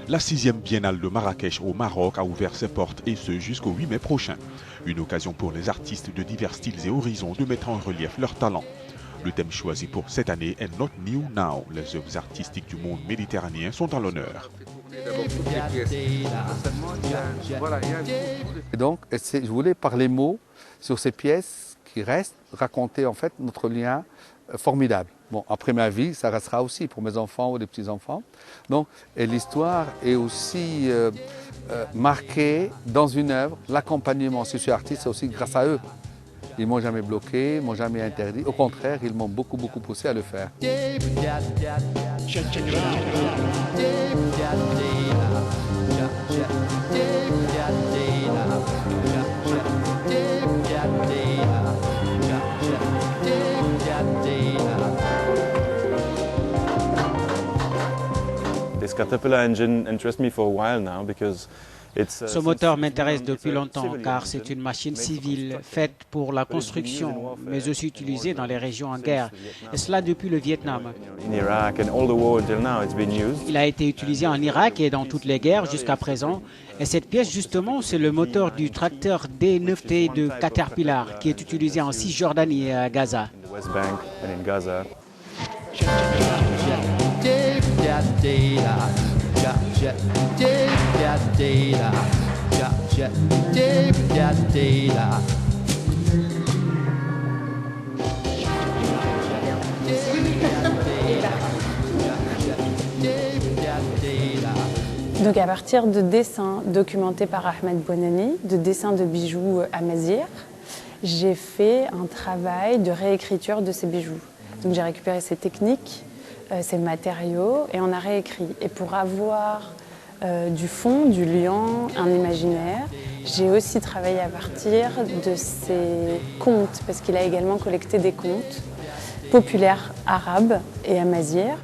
La 6e biennale de Marrakech au Maroc a ouvert ses portes et ce jusqu'au 8 mai prochain. Une occasion pour les artistes de divers styles et horizons de mettre en relief leur talent. Le thème choisi pour cette année est Not New Now. Les œuvres artistiques du monde méditerranéen sont à l'honneur. Et donc, je voulais par les mots sur ces pièces qui restent raconter en fait notre lien formidable. Bon, après ma vie, ça restera aussi pour mes enfants ou les petits-enfants. Donc, et l'histoire est aussi marquée dans une œuvre. L'accompagnement, si je suis artiste, c'est aussi grâce à eux. Ils ne m'ont jamais bloqué, ils ne m'ont jamais interdit. Au contraire, ils m'ont beaucoup poussé à le faire. This Caterpillar engine interests me for a while now because ce moteur m'intéresse depuis longtemps car c'est une machine civile faite pour la construction, mais aussi utilisée dans les régions en guerre, et cela depuis le Vietnam. Il a été utilisé en Irak et dans toutes les guerres jusqu'à présent, et cette pièce justement, c'est le moteur du tracteur D9T de Caterpillar qui est utilisé en Cisjordanie et à Gaza. Donc à partir de dessins documentés par Ahmed Bouanani, de dessins de bijoux à Mazir, j'ai fait un travail de réécriture de ces bijoux. Donc j'ai récupéré ces techniques, ces matériaux et on a réécrit. Et pour avoir du fond, du liant, un imaginaire, j'ai aussi travaillé à partir de ces contes, parce qu'il a également collecté des contes populaires arabes et amazirs.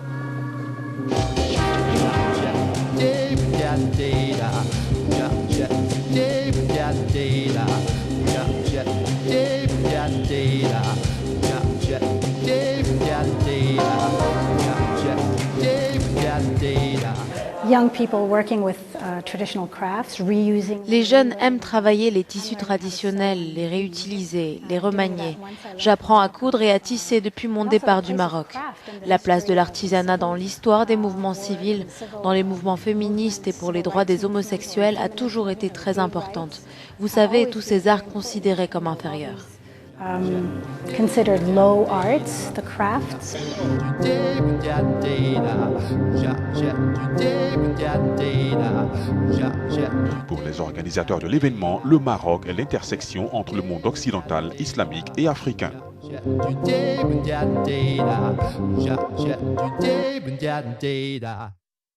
Les jeunes aiment travailler les tissus traditionnels, les réutiliser, les remanier. J'apprends à coudre et à tisser depuis mon départ du Maroc. La place de l'artisanat dans l'histoire des mouvements civils, dans les mouvements féministes et pour les droits des homosexuels a toujours été très importante. Vous savez, tous ces arts considérés comme inférieurs. Considered low arts, the crafts. Pour les organisateurs de l'événement, le Maroc est l'intersection entre le monde occidental, islamique et africain.